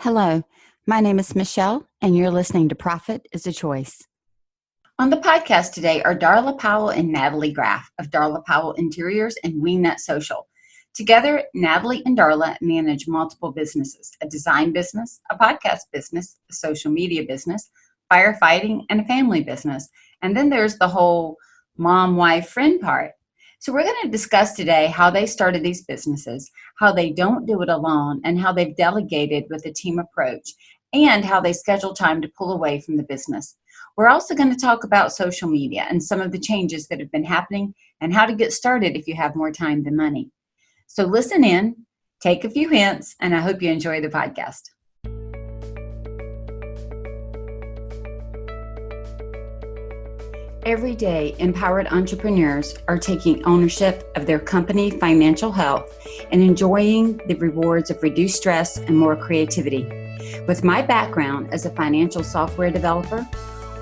Hello, my name is Michele, and you're listening to Profit is a Choice. On the podcast today are Darla Powell and Natalie Graff of Darla Powell Interiors and Wingnut Social. Together, Natalie and Darla manage multiple businesses, a design business, a podcast business, a social media business, firefighting, and a family business. And then there's the whole mom, wife, friend part. So we're going to discuss today how they started these businesses, how they don't do it alone, and how they've delegated with a team approach, and how they schedule time to pull away from the business. We're also going to talk about social media and some of the changes that have been happening and how to get started if you have more time than money. So listen in, take a few hints, and I hope you enjoy the podcast. Every day, empowered entrepreneurs are taking ownership of their company financial health and enjoying the rewards of reduced stress and more creativity. With my background as a financial software developer,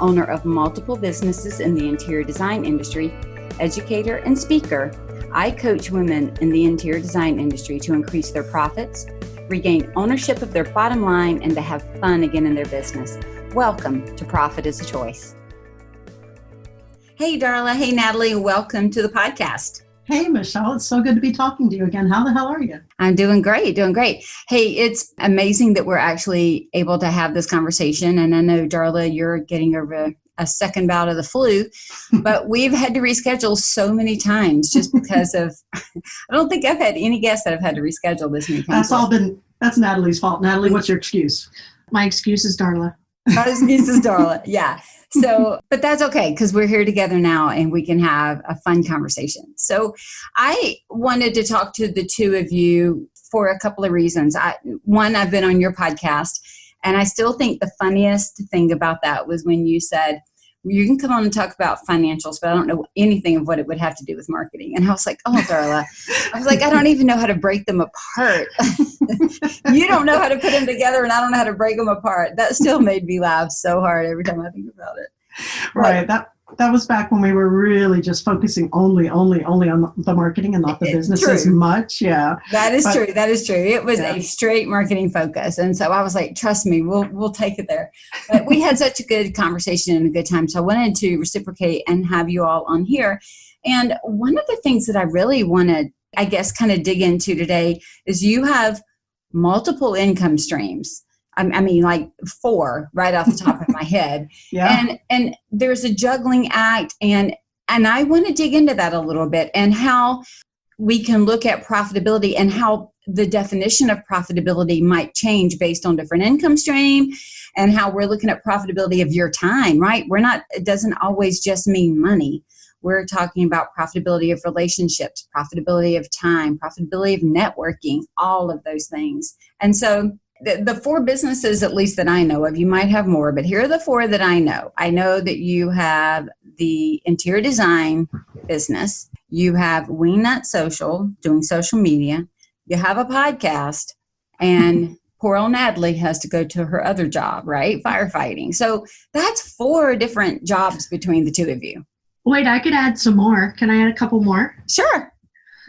owner of multiple businesses in the interior design industry, educator, and speaker, I coach women in the interior design industry to increase their profits, regain ownership of their bottom line, and to have fun again in their business. Welcome to Profit is a Choice. Hey, Darla. Hey, Natalie. Welcome to the podcast. Hey, Michele. It's so good to be talking to you again. How the hell are you? I'm doing great. Hey, it's amazing that we're actually able to have this conversation. And I know, Darla, you're getting over a second bout of the flu, but we've had to reschedule so many times just because of, I don't think I've had any guests that have had to reschedule this many times. That's Natalie's fault. Natalie, what's your excuse? My excuse is Darla. My excuse is Darla. Yeah. So, but that's okay because we're here together now and we can have a fun conversation. So I wanted to talk to the two of you for a couple of reasons. One, I've been on your podcast, and I still think the funniest thing about that was when you said, you can come on and talk about financials, but I don't know anything of what it would have to do with marketing. And I was like, oh, Darla, I don't even know how to break them apart. You don't know how to put them together, and I don't know how to break them apart. That still made me laugh so hard every time I think about it. Right. That was back when we were really just focusing only on the marketing and not the business as much. Yeah. That is true. It was a straight marketing focus. And so I was like, trust me, we'll take it there. But we had such a good conversation and a good time. So I wanted to reciprocate and have you all on here. And one of the things that I really want to, I guess, kind of dig into today is you have multiple income streams. I mean, like 4 right off the top of my head. Yeah. And there's a juggling act. And I want to dig into that a little bit and how we can look at profitability and how the definition of profitability might change based on different income stream and how we're looking at profitability of your time, right? It doesn't always just mean money. We're talking about profitability of relationships, profitability of time, profitability of networking, all of those things. And so the 4 businesses, at least that I know of, you might have more, but here are the 4 that I know. I know that you have the interior design business. You have Wingnut Social, doing social media. You have a podcast, and poor old Natalie has to go to her other job, right? Firefighting. So that's 4 different jobs between the 2 of you. Wait, I could add some more. Can I add a couple more? Sure.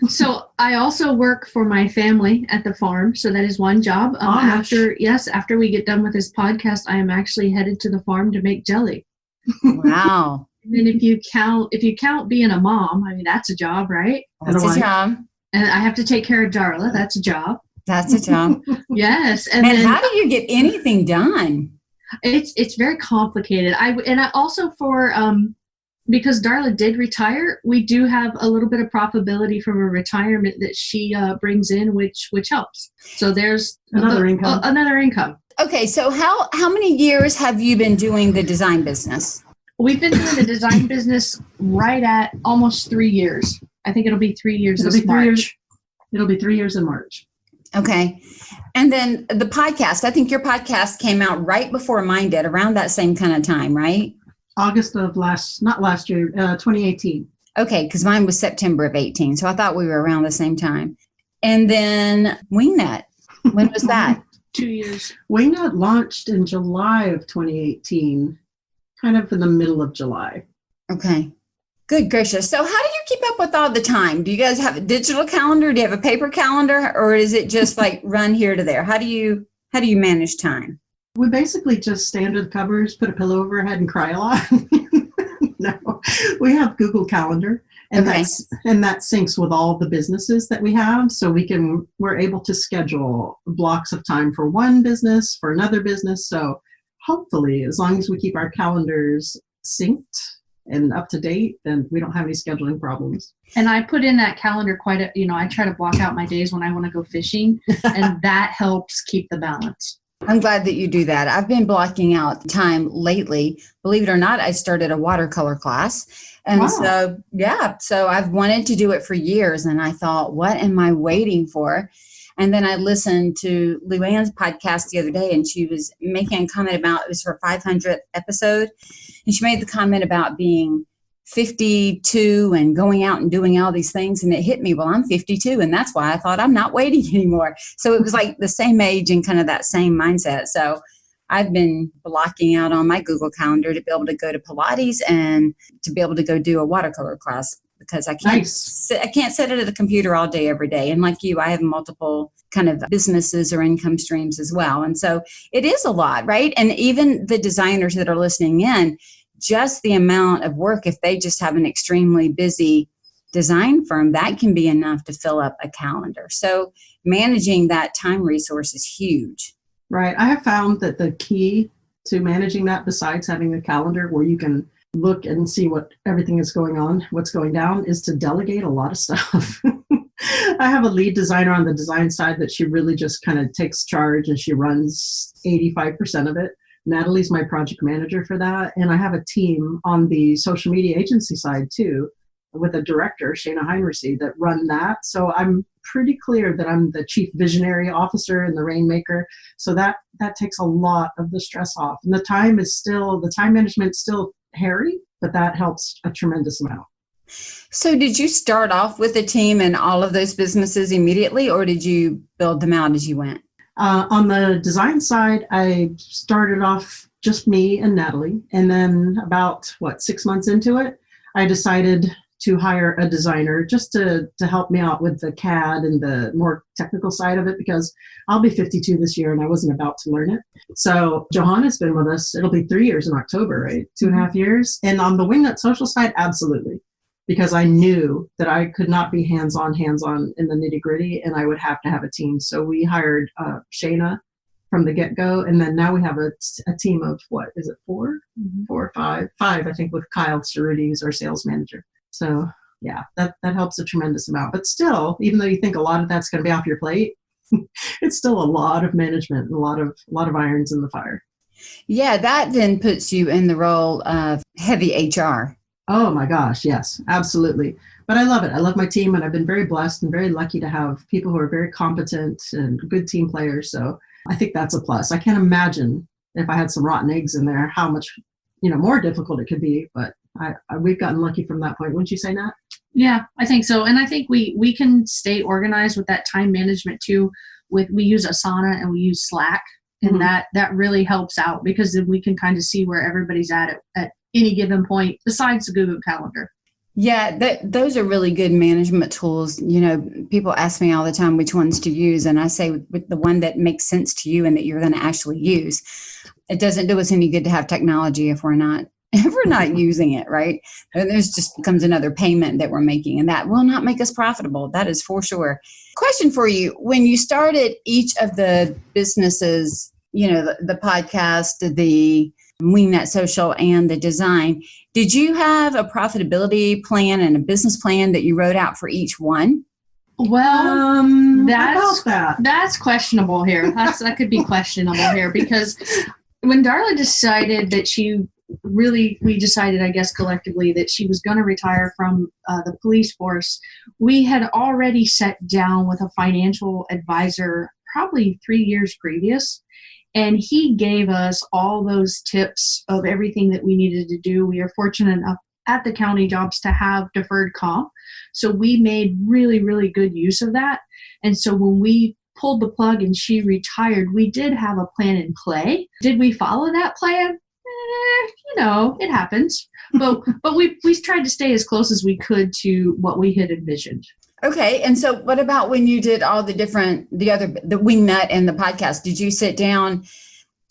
So I also work for my family at the farm. So that is one job. After we get done with this podcast, I am actually headed to the farm to make jelly. Wow. And then if you count being a mom, I mean, that's a job, right? That's a job. And I have to take care of Darla. That's a job. That's a job. Yes. And then how do you get anything done? It's very complicated. I also for because Darla did retire, we do have a little bit of profitability from a retirement that she brings in, which helps. So there's another income. Okay, so how many years have you been doing the design business? We've been doing the design business right at almost 3 years. I think it'll be 3 years this March. It'll be 3 years in March. Okay. And then the podcast, I think your podcast came out right before mine did, around that same kind of time, right? August of 2018. Okay, because mine was September of 18, so I thought we were around the same time. And then Wingnut, when was that? 2 years. Wingnut launched in July of 2018, kind of in the middle of July. Okay. Good gracious. So how do you keep up with all the time? Do you guys have a digital calendar? Do you have a paper calendar? Or is it just like run here to there? How do you How do you manage time? We basically just stay under the covers, put a pillow over our head, and cry a lot. No, we have Google Calendar, and Okay. that syncs with all the businesses that we have. So we're able to schedule blocks of time for one business, for another business. So hopefully, as long as we keep our calendars synced and up to date, then we don't have any scheduling problems. And I put in that calendar I try to block out my days when I want to go fishing, and that helps keep the balance. I'm glad that you do that. I've been blocking out time lately. Believe it or not, I started a watercolor class. And Wow. so I've wanted to do it for years. And I thought, what am I waiting for? And then I listened to Luann's podcast the other day, and she was making a comment about, it was her 500th episode. And she made the comment about being 52 and going out and doing all these things. And it hit me, well, I'm 52. And that's why I thought I'm not waiting anymore. So it was like the same age and kind of that same mindset. So I've been blocking out on my Google Calendar to be able to go to Pilates and to be able to go do a watercolor class, because I can't sit at a computer all day, every day. And like you, I have multiple kind of businesses or income streams as well. And so it is a lot, right? And even the designers that are listening in, just the amount of work, if they just have an extremely busy design firm, that can be enough to fill up a calendar. So managing that time resource is huge. Right. I have found that the key to managing that, besides having a calendar where you can look and see what everything is going on, what's going down, is to delegate a lot of stuff. I have a lead designer on the design side that she really just kind of takes charge, and she runs 85% of it. Natalie's my project manager for that. And I have a team on the social media agency side too, with a director, Shayna Heinrichsey, that run that. So I'm pretty clear that I'm the chief visionary officer and the rainmaker. So that takes a lot of the stress off. And the time management is still hairy, but that helps a tremendous amount. So did you start off with a team in all of those businesses immediately, or did you build them out as you went? On the design side, I started off just me and Natalie. And then about 6 months into it, I decided to hire a designer just to help me out with the CAD and the more technical side of it, because I'll be 52 this year and I wasn't about to learn it. So Johanna's been with us. It'll be 3 years in October, right? 2.5 years. And on the Wingnut Social side, absolutely. Because I knew that I could not be hands-on in the nitty-gritty, and I would have to have a team. So we hired Shayna from the get-go, and then now we have a team of, 4 or 5, I think, with Kyle Cerruti, who's our sales manager. So yeah, that helps a tremendous amount. But still, even though you think a lot of that's going to be off your plate, it's still a lot of management and a lot of irons in the fire. Yeah, that then puts you in the role of heavy HR. Oh my gosh, yes, absolutely. But I love it. I love my team, and I've been very blessed and very lucky to have people who are very competent and good team players. So I think that's a plus. I can't imagine if I had some rotten eggs in there, how much more difficult it could be. But we've gotten lucky from that point. Wouldn't you say, Nat? Yeah, I think so. And I think we can stay organized with that time management too. We use Asana and we use Slack, and that really helps out, because then we can kind of see where everybody's at any given point, besides the Google Calendar. Yeah, those are really good management tools. People ask me all the time which ones to use, and I say with the one that makes sense to you and that you're going to actually use. It doesn't do us any good to have technology if we're not using it, right? And there's just becomes another payment that we're making, and that will not make us profitable. That is for sure. Question for you: when you started each of the businesses, the podcast, the Wingnut Social, and the design, did you have a profitability plan and a business plan that you wrote out for each one? Well, that. That's questionable here. That could be questionable here, because when Darla decided that we decided, I guess, collectively that she was going to retire from the police force, we had already sat down with a financial advisor probably 3 years previous. And he gave us all those tips of everything that we needed to do. We are fortunate enough at the county jobs to have deferred comp. So we made really, really good use of that. And so when we pulled the plug and she retired, we did have a plan in play. Did we follow that plan? It happens. But we tried to stay as close as we could to what we had envisioned. Okay. And so what about when you did all the Wing Nut and the podcast? Did you sit down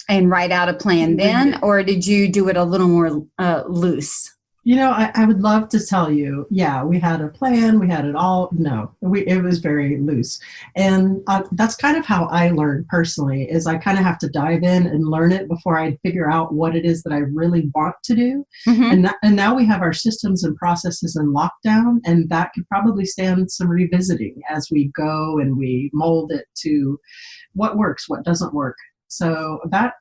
and write out a plan then, or did you do it a little more loose? I would love to tell you, yeah, we had a plan, we had it all. No, it was very loose. And that's kind of how I learned personally, is I kind of have to dive in and learn it before I figure out what it is that I really want to do. Mm-hmm. And now we have our systems and processes in lockdown, and that could probably stand some revisiting as we go and we mold it to what works, what doesn't work. So that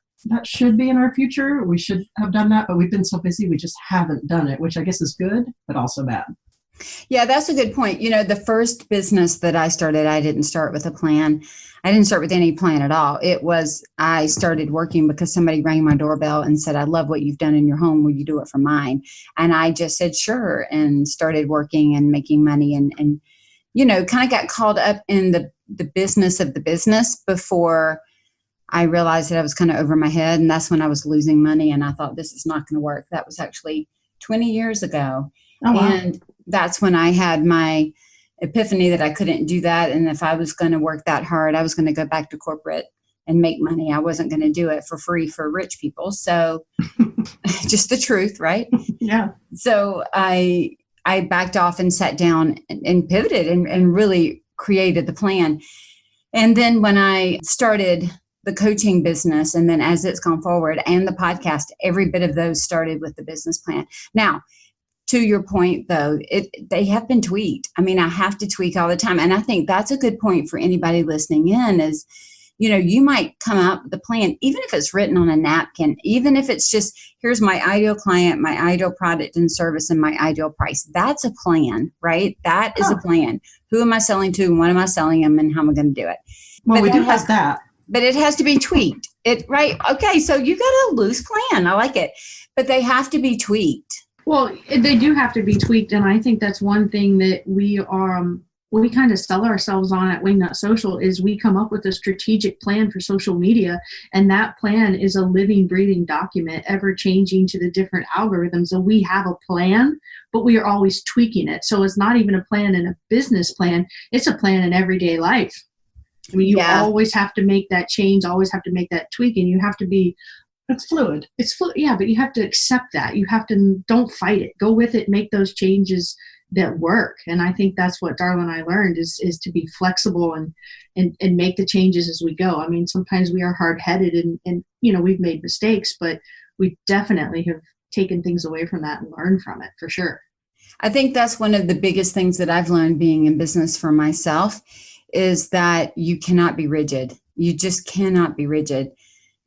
should be in our future. We should have done that, but we've been so busy, we just haven't done it, which I guess is good, but also bad. Yeah, that's a good point. The first business that I started, I didn't start with a plan. I didn't start with any plan at all. I started working because somebody rang my doorbell and said, I love what you've done in your home. Will you do it for mine? And I just said, sure, and started working and making money and kind of got caught up in the business of the business before I realized that I was kind of over my head, and that's when I was losing money, and I thought, this is not going to work. That was actually 20 years ago. Oh, wow. And that's when I had my epiphany that I couldn't do that, and if I was going to work that hard, I was going to go back to corporate and make money. I wasn't going to do it for free for rich people. So just the truth, right? Yeah. So I backed off and sat down and pivoted and really created the plan. And then when I started the coaching business, and then as it's gone forward, and the podcast, every bit of those started with the business plan. Now, to your point, though, they have been tweaked. I mean, I have to tweak all the time. And I think that's a good point for anybody listening in is, you might come up with a plan, even if it's written on a napkin, even if it's just, here's my ideal client, my ideal product and service, and my ideal price. That's a plan, right? That is a plan. Who am I selling to, and what am I selling them, and how am I going to do it? Well, but we do have that. But it has to be tweaked. Right? Okay, so you got a loose plan. I like it. But they have to be tweaked. Well, they do have to be tweaked, and I think that's one thing that we kind of sell ourselves on at Wingnut Social is we come up with a strategic plan for social media, and that plan is a living, breathing document, ever changing to the different algorithms. So we have a plan, but we are always tweaking it. So it's not even a plan in a business plan. It's a plan in everyday life. I mean, you always have to make that change, always have to make that tweak, and you have to be, it's fluid. It's fluid, yeah, but you have to accept that. You have to, don't fight it. Go with it, make those changes that work. And I think that's what Darla and I learned is to be flexible and make the changes as we go. I mean, sometimes we are hard-headed and we've made mistakes, but we definitely have taken things away from that and learned from it for sure. I think that's one of the biggest things that I've learned being in business for myself is that you cannot be rigid. You just cannot be rigid.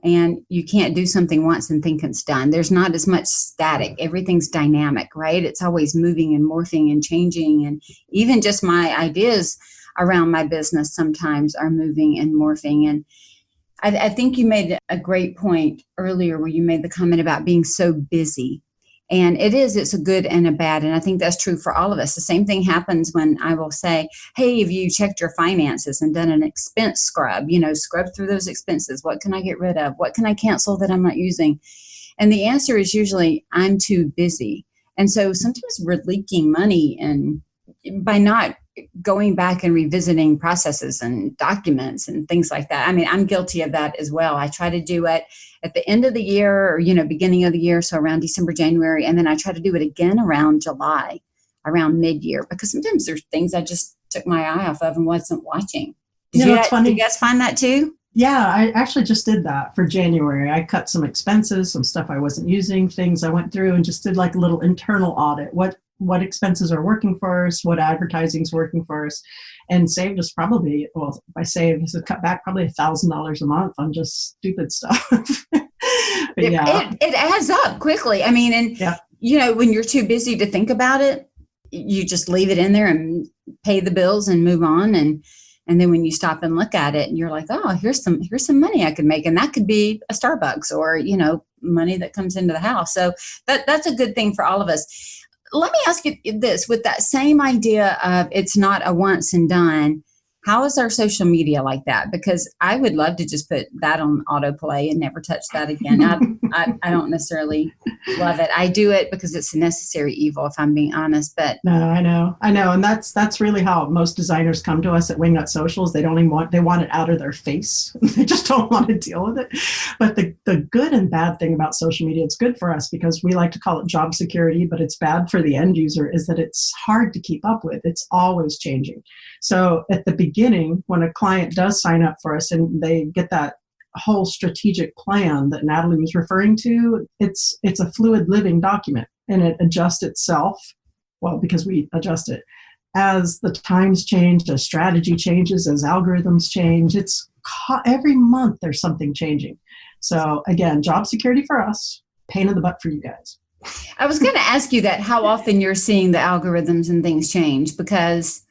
And you can't do something once and think it's done. There's not as much static. Everything's dynamic, right? It's always moving and morphing and changing. And even just my ideas around my business sometimes are moving and morphing. And I think you made a great point earlier where you made the comment about being so busy. And it's a good and a bad. And I think that's true for all of us. The same thing happens when I will say, hey, have you checked your finances and done an expense scrub? Scrub through those expenses. What can I get rid of? What can I cancel that I'm not using? And the answer is usually, I'm too busy. And so sometimes we're leaking money and by not going back and revisiting processes and documents and things like that. I mean, I'm guilty of that as well. I try to do it at the end of the year or, beginning of the year. So around December, January, and then I try to do it again around July, around mid-year, because sometimes there's things I just took my eye off of and wasn't watching. It's funny. Did you guys find that too? Yeah, I actually just did that for January. I cut some expenses, some stuff I wasn't using, things I went through and just did like a little internal audit. What expenses are working for us, what advertising is working for us, and saved us probably, well, by save, it's cut back probably $1,000 a month on just stupid stuff. But yeah. It adds up quickly. I mean, and when you're too busy to think about it, you just leave it in there and pay the bills and move on. And then when you stop and look at it and you're like, oh, here's some money I could make. And that could be a Starbucks or, money that comes into the house. So that's a good thing for all of us. Let me ask you this, with that same idea of it's not a once and done, how is our social media like that? Because I would love to just put that on autoplay and never touch that again. I don't necessarily love it. I do it because it's a necessary evil, if I'm being honest. But no, I know. And that's really how most designers come to us at Wingnut Socials. They don't even they want it out of their face. They just don't want to deal with it. But the good and bad thing about social media, it's good for us because we like to call it job security, but it's bad for the end user, is that it's hard to keep up with. It's always changing. So at the beginning, when a client does sign up for us and they get that whole strategic plan that Natalie was referring to, it's a fluid living document, and it adjusts itself, well, because we adjust it as the times change, as strategy changes, as algorithms change. It's every month there's something changing. So again, job security for us, pain in the butt for you guys. I was going to ask you that, how often you're seeing the algorithms and things change, because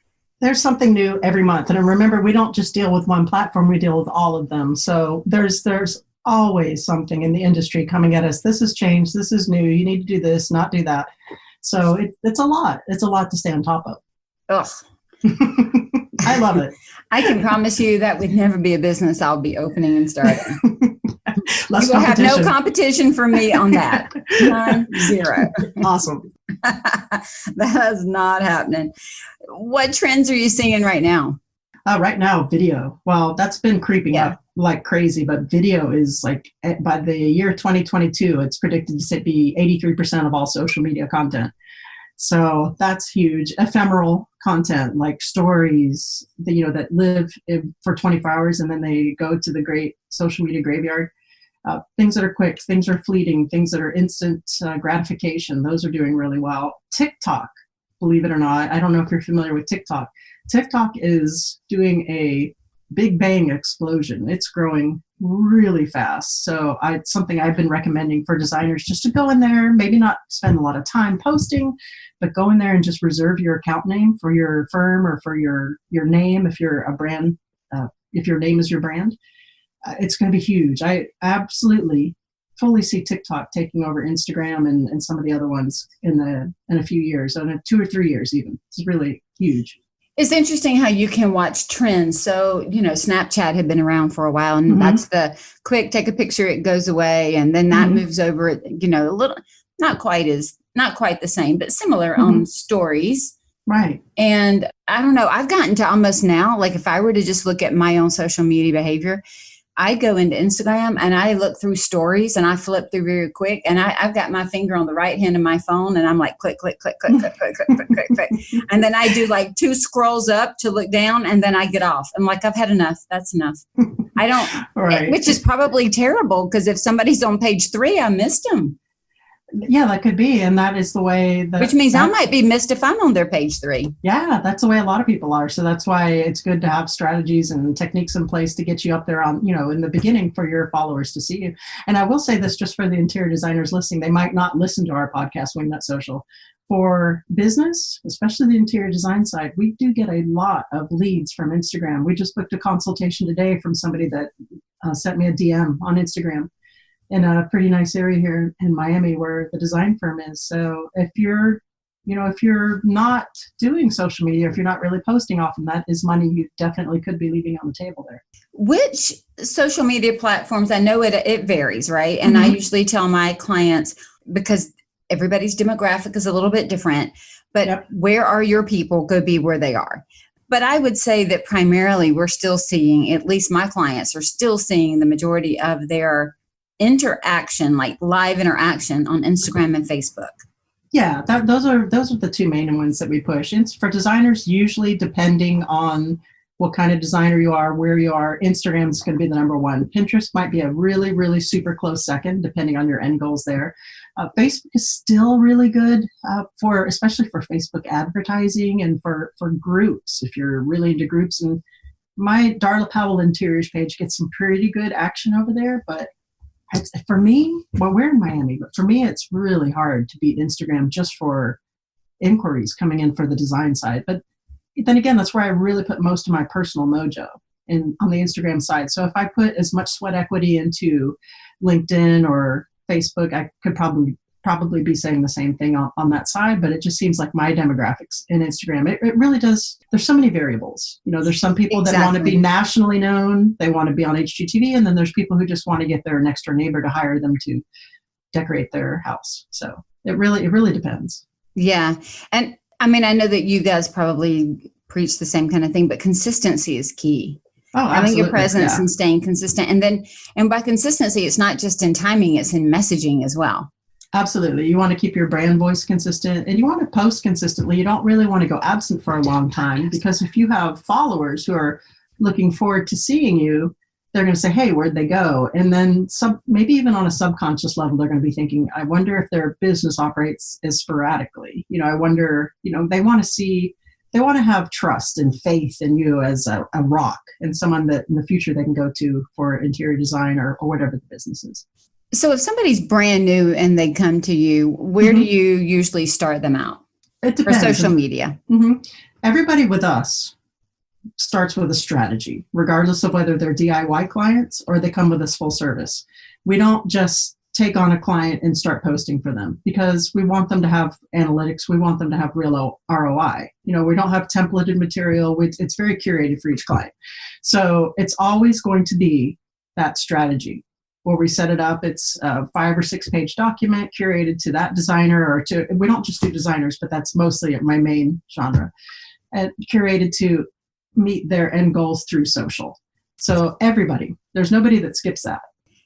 there's something new every month. And remember, we don't just deal with one platform, we deal with all of them. So there's always something in the industry coming at us. This has changed, this is new, you need to do this, not do that. So it's a lot. It's a lot to stay on top of. Ugh. I love it. I can promise you that would never be a business I'll be opening and starting. Less you will have no competition for me on that. None, zero. Awesome. That is not happening. What trends are you seeing right now? Right now, video. Well, that's been creeping up like crazy, but video is like, by the year 2022, it's predicted to be 83% of all social media content. So that's huge. Ephemeral content like stories that live for 24 hours and then they go to the great social media graveyard. Things that are quick, things are fleeting, things that are instant gratification. Those are doing really well. Tic Tock, believe it or not. I don't know if you're familiar with Tic Tock. Tic Tock is doing a big bang explosion. It's growing really fast. So it's something I've been recommending for designers, just to go in there, maybe not spend a lot of time posting, but go in there and just reserve your account name for your firm or for your name if you're a brand, if your name is your brand. It's going to be huge. I absolutely fully see TikTok taking over Instagram and some of the other ones in a few years, in 2 or 3 years even. It's really huge. It's interesting how you can watch trends. So, Snapchat had been around for a while, and that's the quick, take a picture, it goes away. And then that moves over, a little, not quite the same, but similar on stories. Right. And I don't know, I've gotten to almost now, like if I were to just look at my own social media behavior, I go into Instagram and I look through stories and I flip through very quick, and I've got my finger on the right hand of my phone and I'm like click, click, click, click, click, click, click, click, click, click. And then I do like 2 scrolls up to look down and then I get off. I'm like, I've had enough. That's enough. I don't, right. Which is probably terrible because if somebody's on page 3, I missed them. Yeah, that could be. And that is the way that... Which means I might be missed if I'm on their page 3. Yeah, that's the way a lot of people are. So that's why it's good to have strategies and techniques in place to get you up there on, in the beginning for your followers to see you. And I will say this just for the interior designers listening, they might not listen to our podcast, Wingnut Social. For business, especially the interior design side, we do get a lot of leads from Instagram. We just booked a consultation today from somebody that sent me a DM on Instagram in a pretty nice area here in Miami where the design firm is. So if you're not doing social media, if you're not really posting often, that is money you definitely could be leaving on the table there. Which social media platforms, I know it varies, right? And I usually tell my clients, because everybody's demographic is a little bit different, but where are your people? Go be where they are. But I would say that primarily we're still seeing, at least my clients are still seeing the majority of their interaction, like live interaction on Instagram and Facebook. Yeah, those are the 2 main ones that we push. And for designers, usually depending on what kind of designer you are, where you are, Instagram is going to be the number 1. Pinterest might be a really, really super close second, depending on your end goals there. Facebook is still really good especially for Facebook advertising and for groups, if you're really into groups. And my Darla Powell Interiors page gets some pretty good action over there, but for me, we're in Miami, but for me, it's really hard to beat Instagram just for inquiries coming in for the design side. But then again, that's where I really put most of my personal mojo on the Instagram side. So if I put as much sweat equity into LinkedIn or Facebook, I could probably probably be saying the same thing on that side, but it just seems like my demographics in Instagram, it really does. There's so many variables. There's some people that want to be nationally known. They want to be on HGTV. And then there's people who just want to get their next door neighbor to hire them to decorate their house. So it really depends. Yeah. And I mean, I know that you guys probably preach the same kind of thing, but consistency is key. Oh, having a presence and staying consistent. And by consistency, it's not just in timing, it's in messaging as well. Absolutely. You want to keep your brand voice consistent and you want to post consistently. You don't really want to go absent for a long time, because if you have followers who are looking forward to seeing you, they're going to say, hey, where'd they go? And then maybe even on a subconscious level, they're going to be thinking, I wonder if their business operates as sporadically. I wonder, they want to have trust and faith in you as a rock and someone that in the future they can go to for interior design or whatever the business is. So if somebody's brand new and they come to you, where do you usually start them out? It depends. For social media. Everybody with us starts with a strategy, regardless of whether they're DIY clients or they come with us full service. We don't just take on a client and start posting for them, because we want them to have analytics. We want them to have real ROI. We don't have templated material. It's very curated for each client. So it's always going to be that strategy where we set it up. It's a 5 or 6 page document curated to that designer, we don't just do designers, but that's mostly my main genre, and curated to meet their end goals through social. So there's nobody that skips that.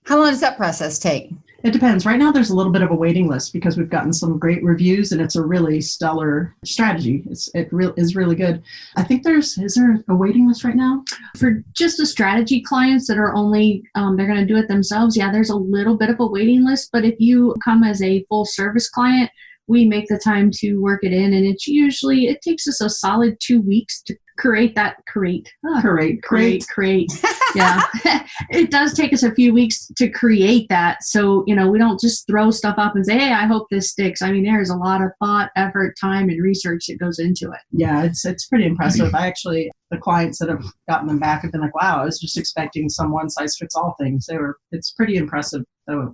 How long does that process take? It depends. Right now, there's a little bit of a waiting list because we've gotten some great reviews and it's a really stellar strategy. It is really good. I think is there a waiting list right now? For just the strategy clients that are only, they're going to do it themselves. Yeah, there's a little bit of a waiting list, but if you come as a full service client, we make the time to work it in. And it takes us a solid 2 weeks to create. Yeah. It does take us a few weeks to create that. So, we don't just throw stuff up and say, hey, I hope this sticks. I mean, there's a lot of thought, effort, time, and research that goes into it. Yeah, it's pretty impressive. The clients that have gotten them back have been like, wow, I was just expecting some one size fits all things. It's pretty impressive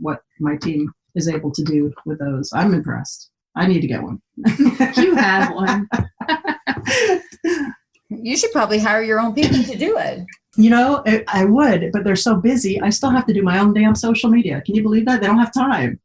what my team is able to do with those. I'm impressed. I need to get one. You have one. You should probably hire your own people to do it. I would, but they're so busy. I still have to do my own damn social media. Can you believe that? They don't have time.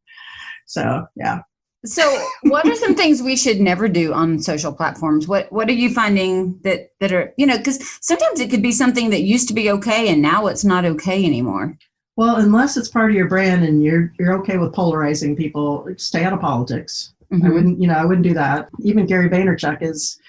So, yeah. So what are some things we should never do on social platforms? What are you finding that are, because sometimes it could be something that used to be okay and now it's not okay anymore. Well, unless it's part of your brand and you're okay with polarizing people, stay out of politics. Mm-hmm. I wouldn't do that. Even Gary Vaynerchuk is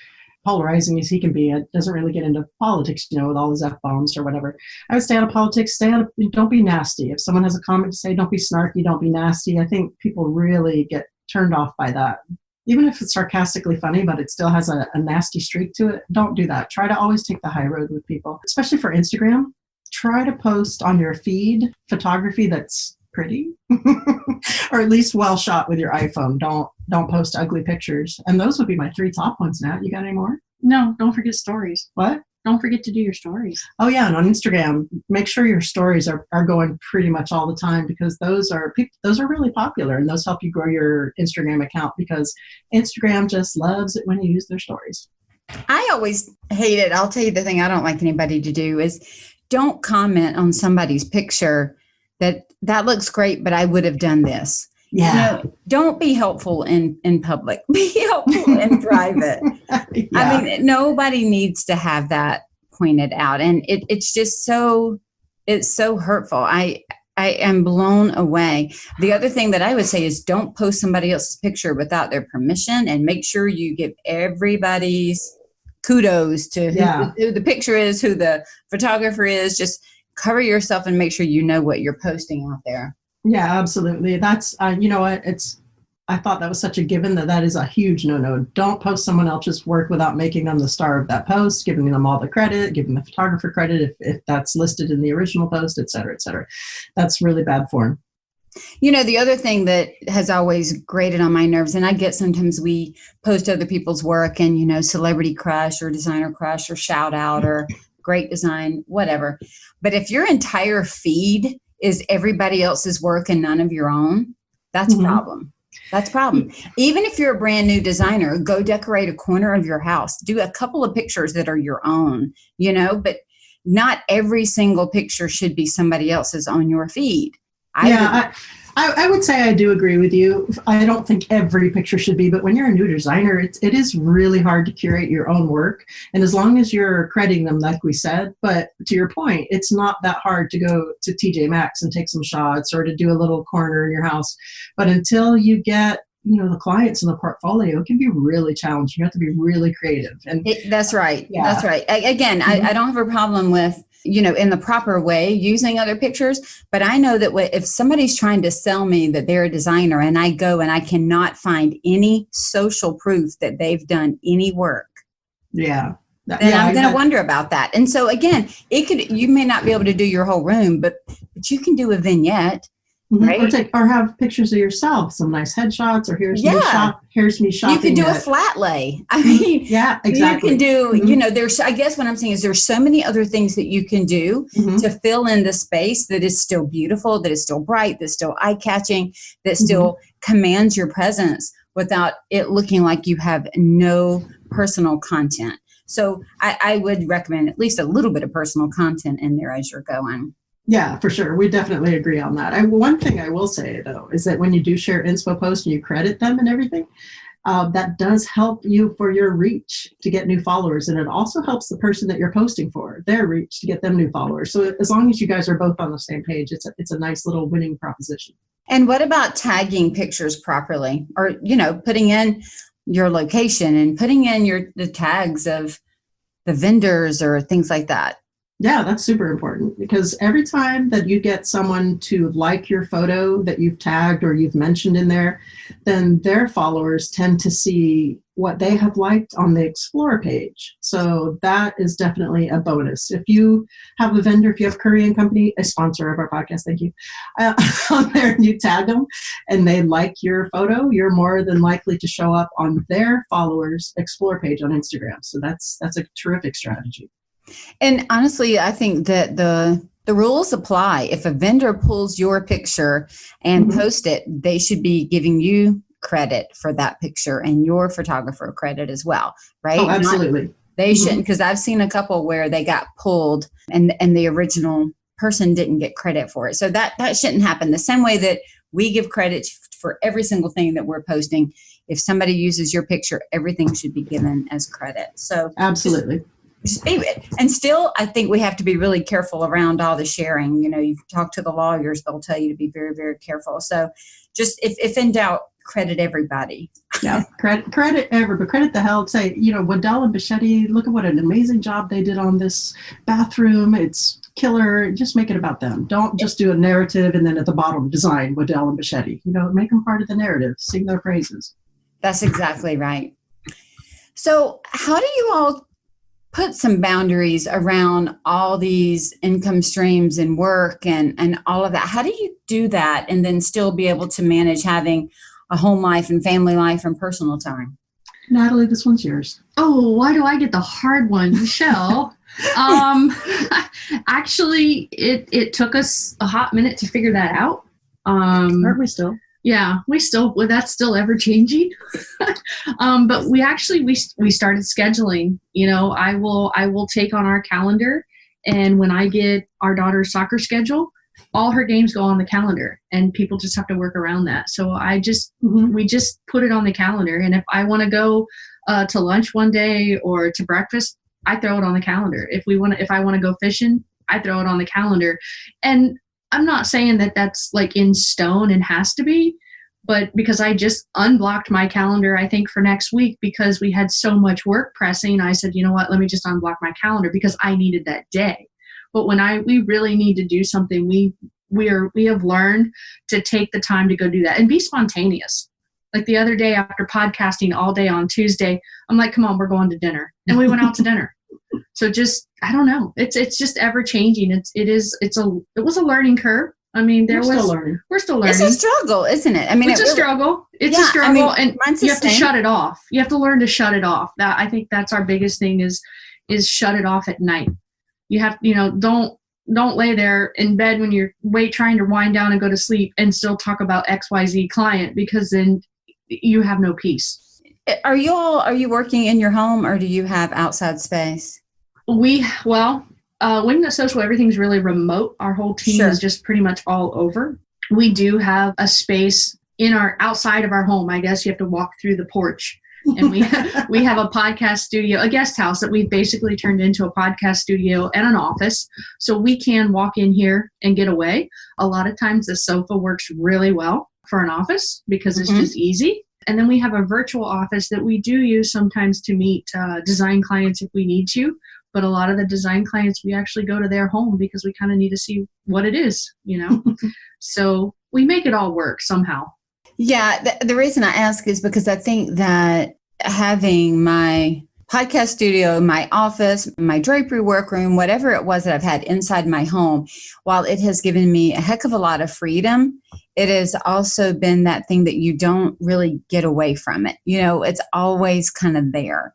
polarizing as he can be. It doesn't really get into politics, with all his F-bombs or whatever. I would stay out of politics, don't be nasty. If someone has a comment to say, don't be snarky, don't be nasty. I think people really get turned off by that. Even if it's sarcastically funny, but it still has a nasty streak to it, don't do that. Try to always take the high road with people, especially for Instagram. Try to post on your feed photography that's pretty or at least well shot with your iPhone. Don't post ugly pictures. And those would be my 3 top ones. Nat, you got any more? No, don't forget stories. What? Don't forget to do your stories. Oh yeah, and on Instagram, make sure your stories are going pretty much all the time, because those are really popular and those help you grow your Instagram account, because Instagram just loves it when you use their stories. I always hate it. I'll tell you the thing I don't like anybody to do is don't comment on somebody's picture that looks great, but I would have done this. Yeah. Don't be helpful in public. Be helpful in private. Yeah. I mean, nobody needs to have that pointed out. And it's just it's so hurtful. I am blown away. The other thing that I would say is don't post somebody else's picture without their permission, and make sure you give everybody's kudos to who the picture is, who the photographer is. Just cover yourself and make sure you know what you're posting out there. Yeah, absolutely. That's, I thought that was such a given that is a huge no-no. Don't post someone else's work without making them the star of that post, giving them all the credit, giving the photographer credit if that's listed in the original post, et cetera, et cetera. That's really bad form. The other thing that has always grated on my nerves, and I get sometimes we post other people's work and, celebrity crush or designer crush or shout out or great design, whatever. But if your entire feed is everybody else's work and none of your own, that's a problem. That's a problem. Even if you're a brand new designer, go decorate a corner of your house. Do a couple of pictures that are your own, but not every single picture should be somebody else's on your feed. I would say I do agree with you. I don't think every picture should be, but when you're a new designer, it is really hard to curate your own work. And as long as you're crediting them, like we said, but to your point, it's not that hard to go to TJ Maxx and take some shots or to do a little corner in your house. But until you get the clients in the portfolio, it can be really challenging. You have to be really creative. And that's right. Yeah. That's right. Again, I don't have a problem with, in the proper way using other pictures, but I know that if somebody's trying to sell me that they're a designer and I go and I cannot find any social proof that they've done any work. Yeah. Then I'm going to wonder about that. And so again, you may not be able to do your whole room, but you can do a vignette. Right? Or have pictures of yourself, some nice headshots, or here's me shopping. You can do a flat lay. I mean, yeah, exactly. You can do, there's, I guess what I'm saying is there's so many other things that you can do to fill in the space that is still beautiful, that is still bright, that's still eye-catching, that still commands your presence without it looking like you have no personal content. So I would recommend at least a little bit of personal content in there as you're going. Yeah, for sure. We definitely agree on that. One thing I will say, though, is that when you do share inspo posts and you credit them and everything, that does help you for your reach to get new followers. And it also helps the person that you're posting for, their reach to get them new followers. So as long as you guys are both on the same page, it's a nice little winning proposition. And what about tagging pictures properly? Or, putting in your location and putting in the tags of the vendors or things like that? Yeah, that's super important, because every time that you get someone to like your photo that you've tagged or you've mentioned in there, then their followers tend to see what they have liked on the Explore page. So that is definitely a bonus. If you have a vendor, if you have Korean company, a sponsor of our podcast, thank you, on there and you tag them and they like your photo, you're more than likely to show up on their followers' Explore page on Instagram. So that's a terrific strategy. And honestly, I think that the rules apply. If a vendor pulls your picture and posts it, they should be giving you credit for that picture and your photographer credit as well, right? Oh, absolutely. They shouldn't, because I've seen a couple where they got pulled and the original person didn't get credit for it. So that shouldn't happen. The same way that we give credit for every single thing that we're posting. If somebody uses your picture, everything should be given as credit. So absolutely. And still, I think we have to be really careful around all the sharing. You talk to the lawyers, they'll tell you to be very, very careful. So just if in doubt, credit everybody. Yeah, credit everybody. Credit the hell. Say, Waddell and Bichetti, look at what an amazing job they did on this bathroom. It's killer. Just make it about them. Don't just do a narrative and then at the bottom, design Waddell and Bichetti. Make them part of the narrative. Sing their praises. That's exactly right. So how do you all put some boundaries around all these income streams and work and all of that? How do you do that and then still be able to manage having a home life and family life and personal time? Natalie, this one's yours. Oh, why do I get the hard one, Michele? Actually, it took us a hot minute to figure that out. Aren't we still? Yeah, that's still ever changing. But we started scheduling. I will take on our calendar, and when I get our daughter's soccer schedule, all her games go on the calendar, and people just have to work around that. So we just put it on the calendar, and if I want to go to lunch one day or to breakfast, I throw it on the calendar. If I want to go fishing, I throw it on the calendar. And I'm not saying that that's like in stone and has to be, but because I just unblocked my calendar, I think for next week, because we had so much work pressing, I said, you know what, let me just unblock my calendar because I needed that day. But when we really need to do something, we have learned to take the time to go do that and be spontaneous. Like the other day after podcasting all day on Tuesday, I'm like, come on, we're going to dinner. And we went out to dinner. So I don't know. It's just ever changing. It was a learning curve. I mean, we're still learning. It's a struggle, isn't it? I mean, it's a struggle. It's a struggle, and you have to shut it off. You have to learn to shut it off. I think that's our biggest thing is shut it off at night. You have, don't don't lay there in bed when you're trying to wind down and go to sleep and still talk about XYZ client, because then you have no peace. Are you working in your home, or do you have outside space? When the social, everything's really remote. Our whole team is just pretty much all over. We do have a space outside of our home. I guess you have to walk through the porch. And we have a podcast studio, a guest house that we've basically turned into a podcast studio and an office. So we can walk in here and get away. A lot of times the sofa works really well for an office because it's just easy. And then we have a virtual office that we do use sometimes to meet design clients if we need to. But a lot of the design clients, we actually go to their home because we kind of need to see what it is, So we make it all work somehow. Yeah, the reason I ask is because I think that having my podcast studio, my office, my drapery workroom, whatever it was that I've had inside my home, while it has given me a heck of a lot of freedom, it has also been that thing that you don't really get away from it. It's always kind of there.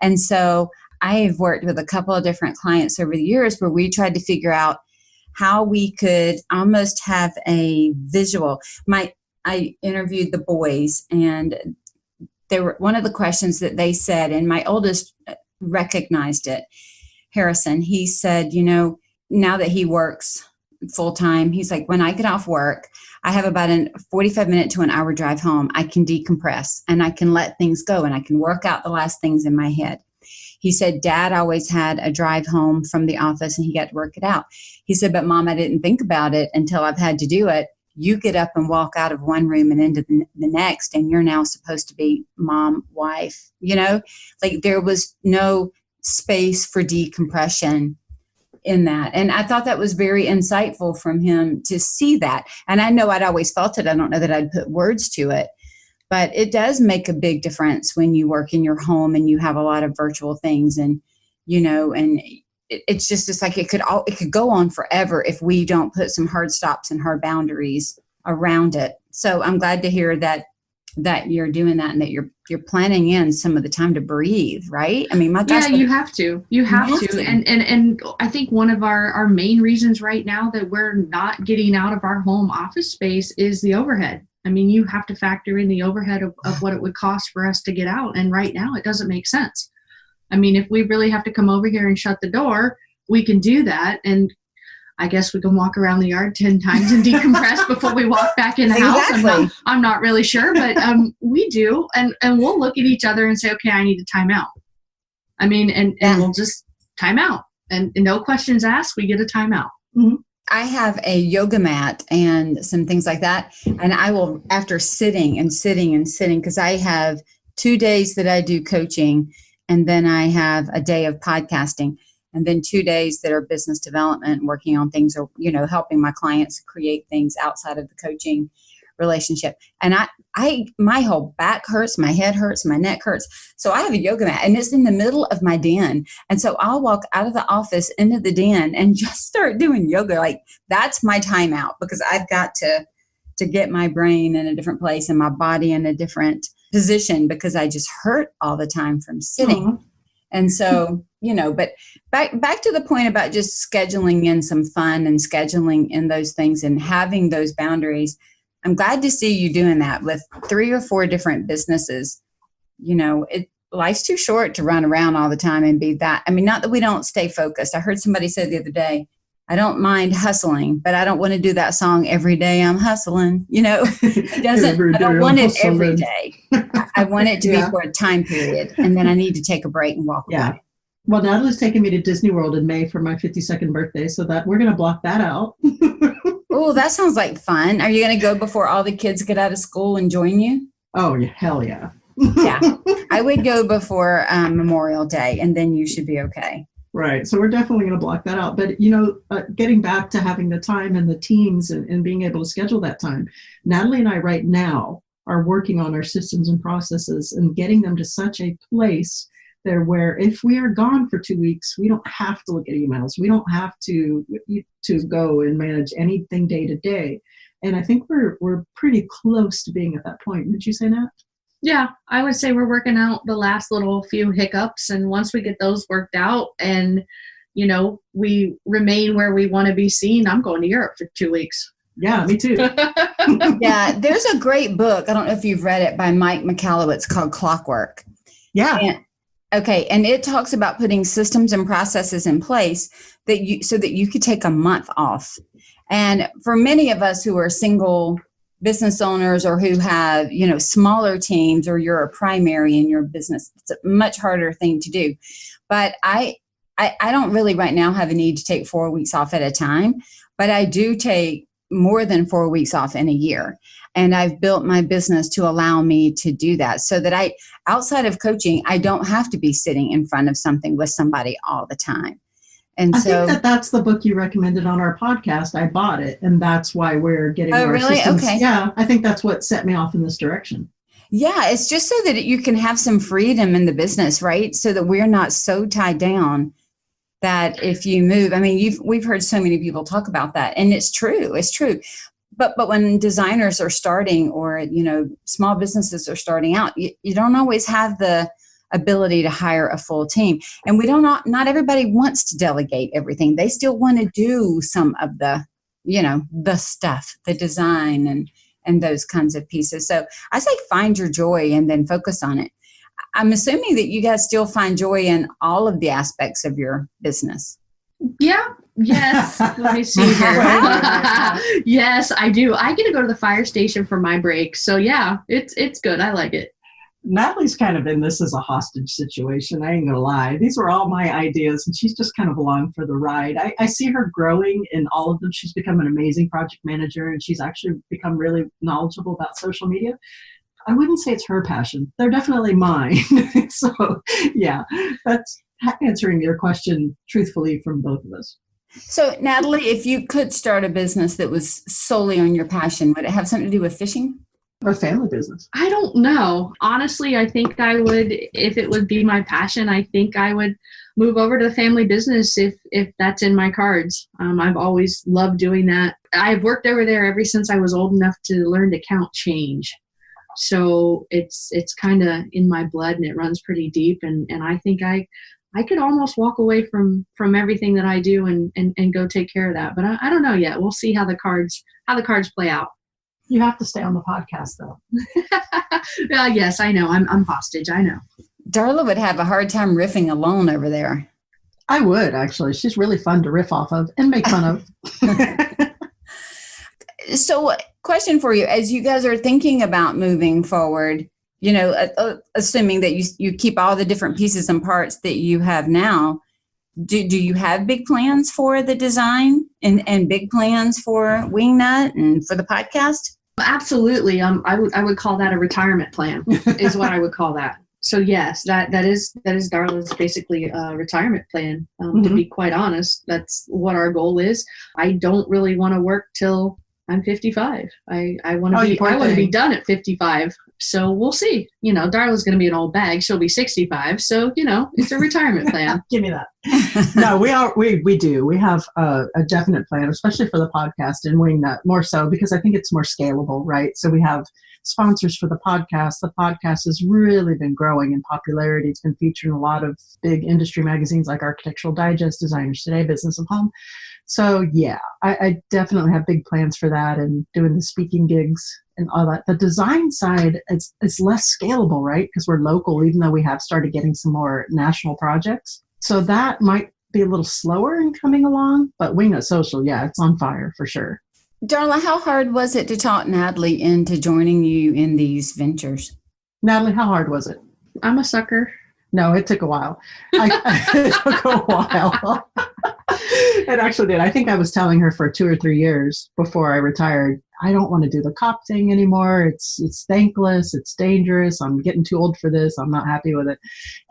And so I've worked with a couple of different clients over the years where we tried to figure out how we could almost have a visual. I interviewed the boys, and one of the questions that they said, and my oldest recognized it, Harrison, he said, now that he works full time, he's like, when I get off work, I have about a 45-minute to an hour drive home. I can decompress and I can let things go and I can work out the last things in my head. He said, Dad always had a drive home from the office and he got to work it out. He said, but Mom, I didn't think about it until I've had to do it. You get up and walk out of one room and into the next, and you're now supposed to be mom, wife, like there was no space for decompression in that. And I thought that was very insightful from him to see that. And I know I'd always felt it. I don't know that I'd put words to it, but it does make a big difference when you work in your home and you have a lot of virtual things, and, and it's like it could go on forever if we don't put some hard stops and hard boundaries around it. So I'm glad to hear that you're doing that and that you're planning in some of the time to breathe, right? I mean, my gosh. Yeah, you have to. And I think one of our main reasons right now that we're not getting out of our home office space is the overhead. I mean, you have to factor in the overhead of what it would cost for us to get out. And right now it doesn't make sense. I mean, if we really have to come over here and shut the door, we can do that. And I guess we can walk around the yard 10 times and decompress before we walk back in the house. Exactly. I'm not really sure, but we do. And we'll look at each other and say, okay, I need a timeout. I mean, and we'll just time out. And no questions asked, we get a timeout. Mm-hmm. I have a yoga mat and some things like that. And I will, after sitting, because I have 2 days that I do coaching, and then I have a day of podcasting, and then 2 days that are business development, working on things, or, helping my clients create things outside of the coaching relationship. And my whole back hurts, my head hurts, my neck hurts. So I have a yoga mat, and it's in the middle of my den. And so I'll walk out of the office into the den and just start doing yoga. Like, that's my timeout, because I've got to get my brain in a different place and my body in a different position, because I just hurt all the time from sitting. Mm-hmm. And so, but back to the point about just scheduling in some fun and scheduling in those things and having those boundaries. I'm glad to see you doing that with 3 or 4 different businesses. Life's too short to run around all the time and be that. I mean, not that we don't stay focused. I heard somebody say the other day, I don't mind hustling, but I don't want to do that song every day I'm hustling. It doesn't, I don't want it every day. I want it to be for a time period. And then I need to take a break and walk away. Well, Natalie's taking me to Disney World in May for my 52nd birthday, so that we're going to block that out. Oh, that sounds like fun. Are you going to go before all the kids get out of school and join you? Oh, yeah, hell yeah. Yeah, I would go before Memorial Day, and then you should be okay. Right. So we're definitely going to block that out. But, getting back to having the time and the teams and being able to schedule that time, Natalie and I right now are working on our systems and processes and getting them to such a place there where if we are gone for 2 weeks, we don't have to look at emails. We don't have to go and manage anything day to day. And I think we're pretty close to being at that point. Would you say, Nat? Yeah, I would say we're working out the last little few hiccups. And once we get those worked out and we remain where we want to be seen, I'm going to Europe for 2 weeks. Yeah, me too. Yeah, there's a great book. I don't know if you've read it by Mike McCallowitz called Clockwork. Yeah. And it talks about putting systems and processes in place so that you could take a month off. And for many of us who are single business owners or who have, smaller teams, or you're a primary in your business, it's a much harder thing to do. But I don't really right now have a need to take 4 weeks off at a time, but I do take more than 4 weeks off in a year. And I've built my business to allow me to do that, so that outside of coaching, I don't have to be sitting in front of something with somebody all the time. And I think that's the book you recommended on our podcast. I bought it, and that's why we're getting our really? systems. Okay. Yeah, I think that's what set me off in this direction. Yeah, it's just so that you can have some freedom in the business, right? So that we're not so tied down that if you move, we've heard so many people talk about that, and it's true. But when designers are starting, or, small businesses are starting out, you don't always have the ability to hire a full team. And not everybody wants to delegate everything. They still want to do some of the, the stuff, the design and those kinds of pieces. So I say find your joy and then focus on it. I'm assuming that you guys still find joy in all of the aspects of your business. Yeah. Yes. Let me see here. Yes, I do. I get to go to the fire station for my break. So yeah, it's good. I like it. Natalie's kind of in this as a hostage situation. I ain't gonna lie. These were all my ideas, and she's just kind of along for the ride. I see her growing in all of them. She's become an amazing project manager, and she's actually become really knowledgeable about social media. I wouldn't say it's her passion. They're definitely mine. So yeah, that's answering your question truthfully from both of us. So Natalie, if you could start a business that was solely on your passion, would it have something to do with fishing? Or family business? I don't know. Honestly, I think I would, if it would be my passion, I think I would move over to the family business if that's in my cards. I've always loved doing that. I've worked over there ever since I was old enough to learn to count change. So it's kind of in my blood, and it runs pretty deep. And I think I could almost walk away from everything that I do and go take care of that. But I don't know yet. We'll see how the cards play out. You have to stay on the podcast, though. Yes, I know. I'm hostage. I know. Darla would have a hard time riffing alone over there. I would, actually. She's really fun to riff off of and make fun of. So, question for you. As you guys are thinking about moving forward, assuming that you keep all the different pieces and parts that you have now, do you have big plans for the design and big plans for Wingnut and for the podcast? Absolutely. I would call that a retirement plan is what I would call that. So yes, that is Darla's basically a retirement plan. To be quite honest, that's what our goal is. I don't really want to work till I'm 55. I want to be done at 55. So we'll see. Darla's going to be an old bag. She'll be 65. So, it's a retirement plan. Give me that. No, we do. We have a definite plan, especially for the podcast and Wingnut, more so because I think it's more scalable, right? So we have sponsors for the podcast. The podcast has really been growing in popularity. It's been featured in a lot of big industry magazines like Architectural Digest, Designers Today, Business of Home. So yeah, I definitely have big plans for that and doing the speaking gigs and all that. The design side is less scalable, right? Because we're local, even though we have started getting some more national projects. So that might be a little slower in coming along, but Wingnut Social, yeah, it's on fire for sure. Darla, how hard was it to talk Natalie into joining you in these ventures? Natalie, how hard was it? I'm a sucker. No, it took a while. It took a while. It actually did. I think I was telling her for 2 or 3 years before I retired, I don't want to do the cop thing anymore. It's thankless. It's dangerous. I'm getting too old for this. I'm not happy with it.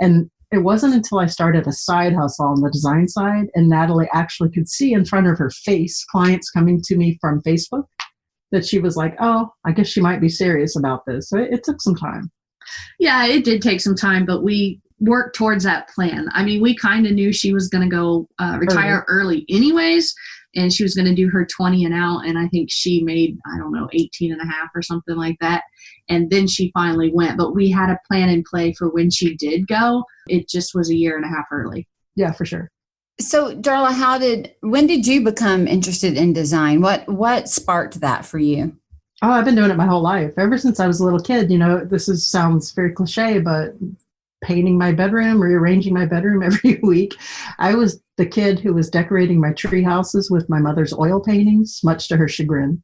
And it wasn't until I started a side hustle on the design side and Natalie actually could see in front of her face clients coming to me from Facebook that she was like, oh, I guess she might be serious about this. So it took some time. Yeah, it did take some time, but we worked towards that plan. I mean, we kind of knew she was going to go retire early anyways, and she was going to do her 20 and out. And I think she made, 18 and a half or something like that. And then she finally went, but we had a plan in play for when she did go. It just was a year and a half early. Yeah, for sure. So, Darla, when did you become interested in design? What sparked that for you? Oh, I've been doing it my whole life. Ever since I was a little kid, sounds very cliche, but painting my bedroom, rearranging my bedroom every week. I was the kid who was decorating my tree houses with my mother's oil paintings, much to her chagrin.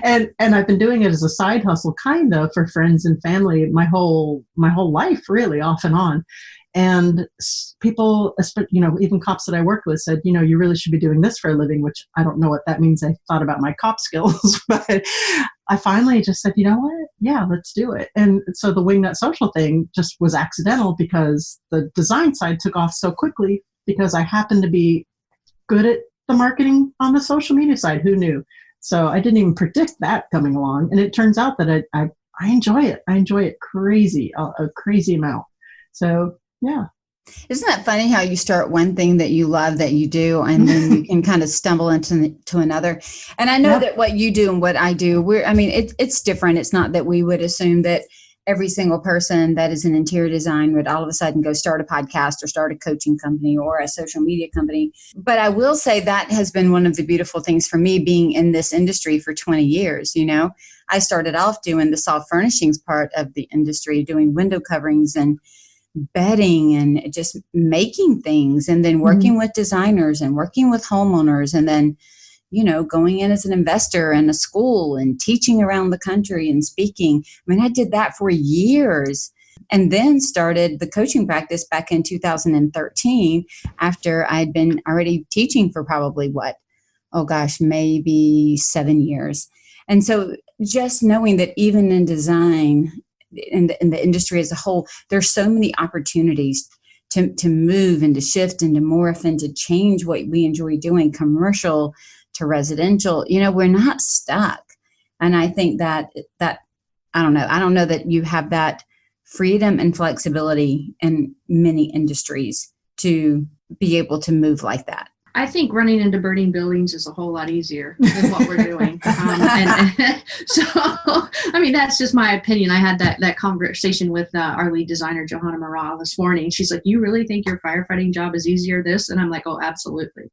and I've been doing it as a side hustle, kind of, for friends and family my whole life, really, off and on. And people, even cops that I worked with said, you really should be doing this for a living, which I don't know what that means. I thought about my cop skills, but I finally just said, you know what? Yeah, let's do it. And so the Wingnut Social thing just was accidental because the design side took off so quickly because I happened to be good at the marketing on the social media side. Who knew? So I didn't even predict that coming along. And it turns out that I enjoy it. I enjoy it a crazy amount. So yeah. Isn't that funny how you start one thing that you love that you do, and then you can kind of stumble into another? And I know that what you do and what I do, it's different. It's not that we would assume that every single person that is in interior design would all of a sudden go start a podcast or start a coaching company or a social media company. But I will say that has been one of the beautiful things for me being in this industry for 20 years. I started off doing the soft furnishings part of the industry, doing window coverings and bedding and just making things, and then working with designers and working with homeowners, and then going in as an investor in a school and teaching around the country and speaking. I did that for years, and then started the coaching practice back in 2013 after I'd been already teaching for probably maybe 7 years. And so just knowing that even in design, in the industry as a whole, there's so many opportunities to move and to shift and to morph and to change what we enjoy doing, commercial to residential. We're not stuck. And I think that I don't know that you have that freedom and flexibility in many industries to be able to move like that. I think running into burning buildings is a whole lot easier than what we're doing. So, that's just my opinion. I had that conversation with our lead designer, Johanna Mara, this morning. She's like, "You really think your firefighting job is easier this?" And I'm like, "Oh, absolutely.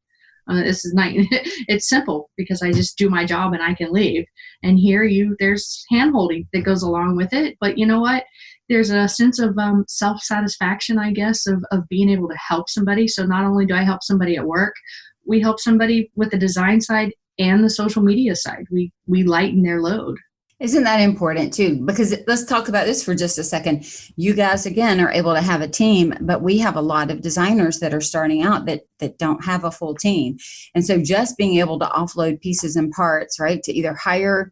This is not, it's simple because I just do my job and I can leave." And here there's hand-holding that goes along with it. But you know what? There's a sense of self-satisfaction, I guess, of being able to help somebody. So not only do I help somebody at work, we help somebody with the design side and the social media side. We lighten their load. Isn't that important too? Because let's talk about this for just a second. You guys, again, are able to have a team, but we have a lot of designers that are starting out that don't have a full team. And so just being able to offload pieces and parts, right, to either hire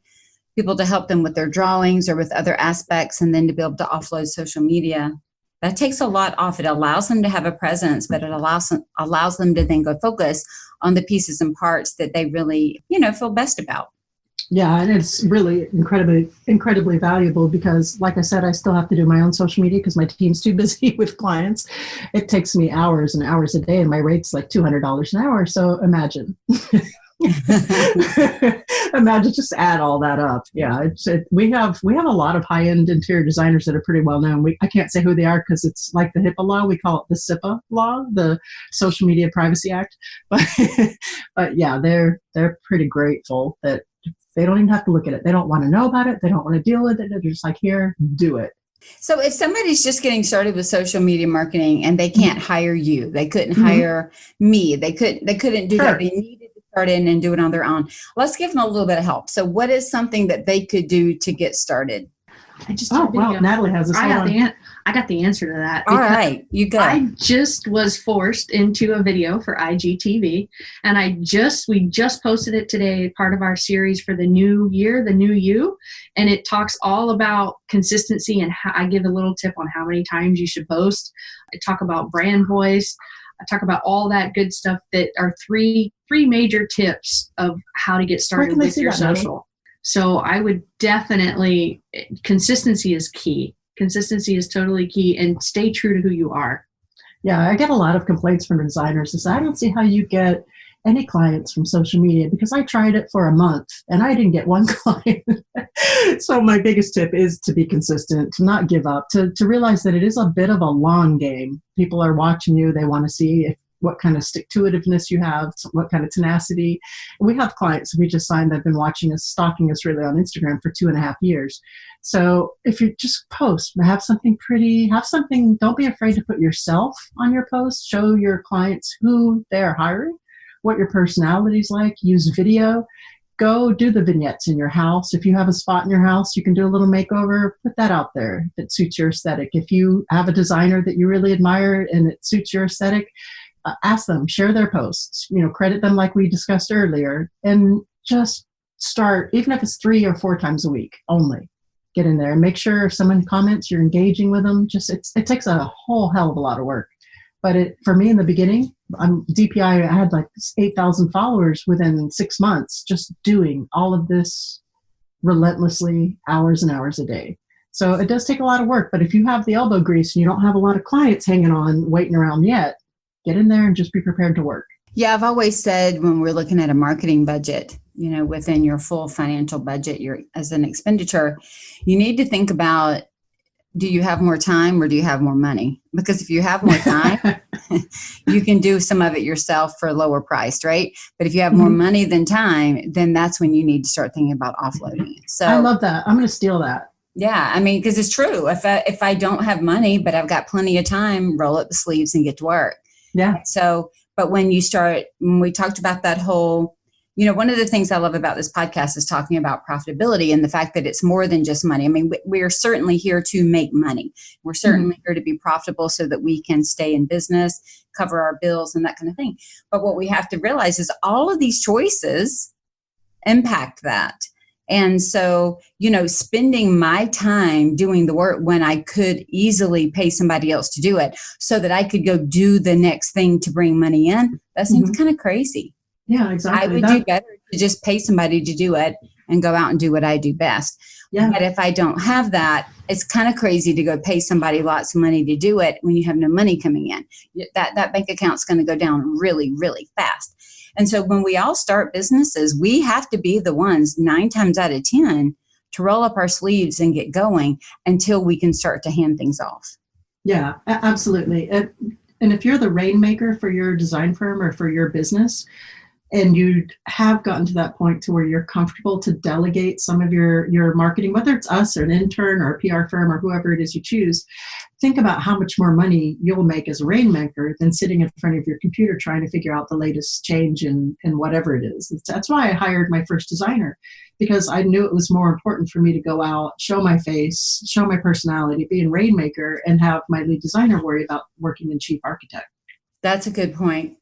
people to help them with their drawings or with other aspects, and then to be able to offload social media, that takes a lot off. It allows them to have a presence, but it allows them to then go focus on the pieces and parts that they really, feel best about. Yeah, and it's really incredibly valuable because, like I said, I still have to do my own social media because my team's too busy with clients. It takes me hours and hours a day, and my rate's like $200 an hour. So imagine. Imagine, just add all that up. Yeah, we have a lot of high-end interior designers that are pretty well known. I can't say who they are because it's like the HIPAA law. We call it the SIPA law, the Social Media Privacy Act. But yeah, they're pretty grateful that they don't even have to look at it. They don't want to know about it. They don't want to deal with it. They're just like, here, do it. So if somebody's just getting started with social media marketing and they can't hire you, they couldn't hire me, they couldn't do that. They needed to start in and do it on their own. Let's give them a little bit of help. So what is something that they could do to get started? Natalie has this. I got the answer to that. All right, you go. I just was forced into a video for IGTV, and we just posted it today, part of our series for the new year, the new you, and it talks all about consistency and how I give a little tip on how many times you should post. I talk about brand voice. I talk about all that good stuff that are three major tips of how to get started with your social. So I would definitely, consistency is key. Consistency is totally key, and stay true to who you are. Yeah, I get a lot of complaints from designers. I don't see how you get any clients from social media, because I tried it for a month and I didn't get one client. So my biggest tip is to be consistent, to not give up, to realize that it is a bit of a long game. People are watching you. They want to see what kind of stick-to-itiveness you have, what kind of tenacity. We have clients we just signed that have been watching us, stalking us really on Instagram for 2.5 years. So if you just post, have something pretty, don't be afraid to put yourself on your post, show your clients who they're hiring, what your personality's like, use video, go do the vignettes in your house. If you have a spot in your house, you can do a little makeover, put that out there that suits your aesthetic. If you have a designer that you really admire and it suits your aesthetic, ask them, share their posts, credit them like we discussed earlier, and just start, even if it's 3 or 4 times a week only. Get in there and make sure if someone comments, you're engaging with them. It takes a whole hell of a lot of work. But for me in the beginning, DPI, I had like 8,000 followers within 6 months, just doing all of this relentlessly, hours and hours a day. So it does take a lot of work. But if you have the elbow grease and you don't have a lot of clients hanging on, waiting around yet, get in there and just be prepared to work. Yeah, I've always said when we're looking at a marketing budget, within your full financial budget, as an expenditure, you need to think about, do you have more time or do you have more money? Because if you have more time, you can do some of it yourself for a lower price, right? But if you have more money than time, then that's when you need to start thinking about offloading it. So I love that. I'm going to steal that. Yeah, because it's true. If I don't have money, but I've got plenty of time, roll up the sleeves and get to work. Yeah. So, but when we talked about that whole, one of the things I love about this podcast is talking about profitability and the fact that it's more than just money. We are certainly here to make money. We're certainly here to be profitable so that we can stay in business, cover our bills and that kind of thing. But what we have to realize is all of these choices impact that. And so, spending my time doing the work when I could easily pay somebody else to do it so that I could go do the next thing to bring money in, that seems kind of crazy. Yeah, exactly. I would do better to just pay somebody to do it and go out and do what I do best. Yeah. But if I don't have that, it's kind of crazy to go pay somebody lots of money to do it when you have no money coming in. That bank account's going to go down really, really fast. And so when we all start businesses, we have to be the ones 9 times out of 10 to roll up our sleeves and get going until we can start to hand things off. Yeah, absolutely. And if you're the rainmaker for your design firm or for your business, and you have gotten to that point to where you're comfortable to delegate some of your marketing, whether it's us or an intern or a PR firm or whoever it is you choose, think about how much more money you'll make as a rainmaker than sitting in front of your computer trying to figure out the latest change in whatever it is. That's why I hired my first designer, because I knew it was more important for me to go out, show my face, show my personality, be a rainmaker, and have my lead designer worry about working in chief architect. That's a good point.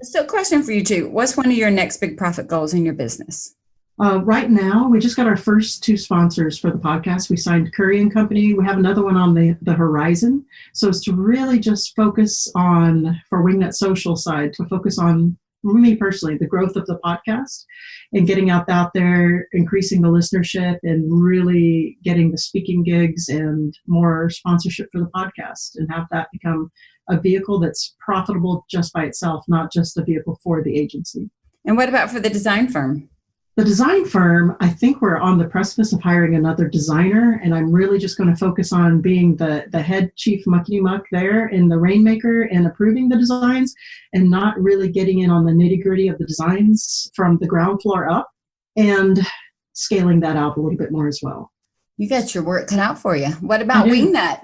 So question for you too. What's one of your next big profit goals in your business? Right now, we just got our first 2 sponsors for the podcast. We signed Curry & Company. We have another one on the horizon. So it's to really just focus on, for Wingnut Social side, to focus on, me personally, the growth of the podcast and getting out there, increasing the listenership and really getting the speaking gigs and more sponsorship for the podcast and have that become a vehicle that's profitable just by itself, not just a vehicle for the agency. And what about for the design firm? The design firm, I think we're on the precipice of hiring another designer, and I'm really just going to focus on being the head chief muckety-muck there in the rainmaker and approving the designs and not really getting in on the nitty-gritty of the designs from the ground floor up and scaling that out a little bit more as well. You got your work cut out for you. What about Wingnut?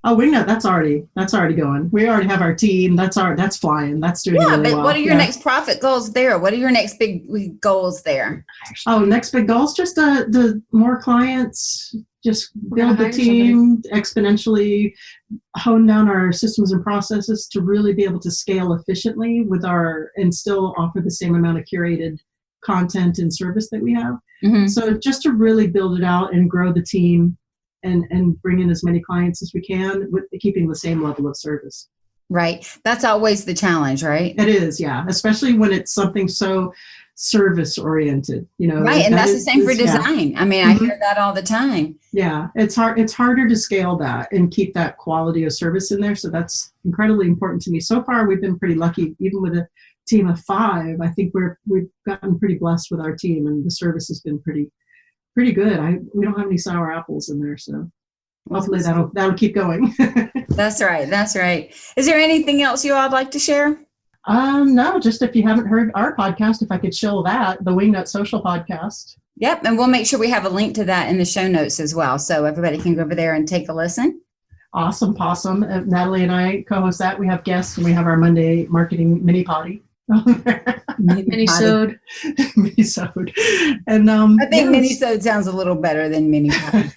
Oh, Wingnut, that's already going. We already have our team. That's flying. That's doing really well. Yeah, but what are your next profit goals there? What are your next big goals there? Oh, next big goals, just the more clients, just build the team, exponentially hone down our systems and processes to really be able to scale efficiently and still offer the same amount of curated content and service that we have. So just to really build it out and grow the team and bring in as many clients as we can with keeping the same level of service. Right. That's always the challenge, right? It is, yeah. Especially when it's something so service oriented, Right. And that's the same for design. Yeah. I hear that all the time. Yeah. It's harder to scale that and keep that quality of service in there. So that's incredibly important to me. So far, we've been pretty lucky, even with a team of 5. I think we've gotten pretty blessed with our team, and the service has been pretty good. We don't have any sour apples in there, so hopefully that'll keep going. That's right. That's right. Is there anything else you all would like to share? No, just if you haven't heard our podcast, if I could show that, the Wingnut Social podcast. Yep. And we'll make sure we have a link to that in the show notes as well. So everybody can go over there and take a listen. Awesome. Possum. Natalie and I co-host that. We have guests, and we have our Monday marketing mini potty. Mini-sode. Mini-sode. And I think mini-sode sounds a little better than mini potty.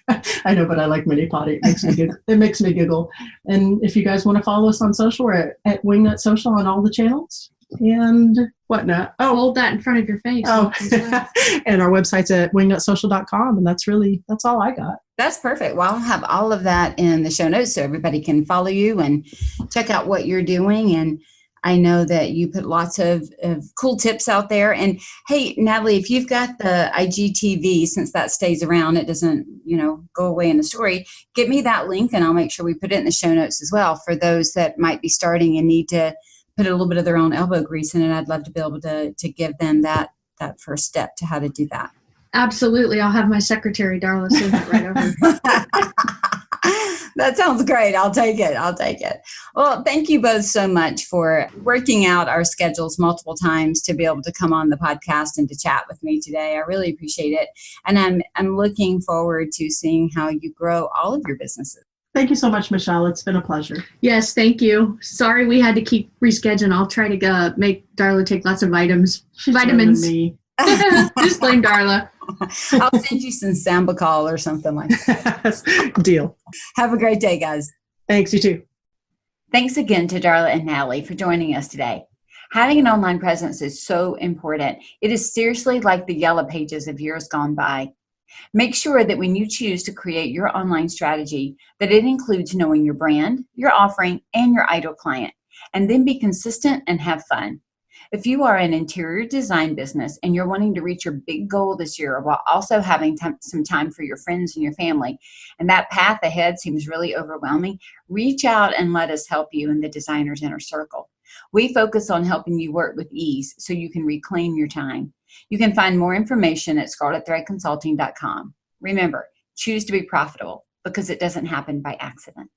I know, but I like mini potty. It makes me giggle. And if you guys want to follow us on social, we're at Wingnut Social on all the channels. And whatnot. Oh, hold that in front of your face. Oh, and our website's at wingnutsocial.com. And that's all I got. That's perfect. Well, I'll have all of that in the show notes so everybody can follow you and check out what you're doing. And I know that you put lots of cool tips out there. And hey, Natalie, if you've got the IGTV, since that stays around, it doesn't, go away in the story, get me that link and I'll make sure we put it in the show notes as well for those that might be starting and need to put a little bit of their own elbow grease in it. I'd love to be able to give them that first step to how to do that. Absolutely. I'll have my secretary, Darla, send that right over. That sounds great. I'll take it. Well, thank you both so much for working out our schedules multiple times to be able to come on the podcast and to chat with me today. I really appreciate it. And I'm looking forward to seeing how you grow all of your businesses. Thank you so much, Michele. It's been a pleasure. Yes, thank you. Sorry we had to keep rescheduling. I'll try to make Darla take lots of vitamins. Me. Just blame Darla. I'll send you some Sambucol or something like that. Deal. Have a great day, guys. Thanks, you too. Thanks again to Darla and Natalie for joining us today. Having an online presence is so important. It is seriously like the yellow pages of years gone by. Make sure that when you choose to create your online strategy, that it includes knowing your brand, your offering, and your ideal client, and then be consistent and have fun. If you are an interior design business and you're wanting to reach your big goal this year while also having some time for your friends and your family, and that path ahead seems really overwhelming, reach out and let us help you in the Designer's Inner Circle. We focus on helping you work with ease so you can reclaim your time. You can find more information at scarletthreadconsulting.com. Remember, choose to be profitable because it doesn't happen by accident.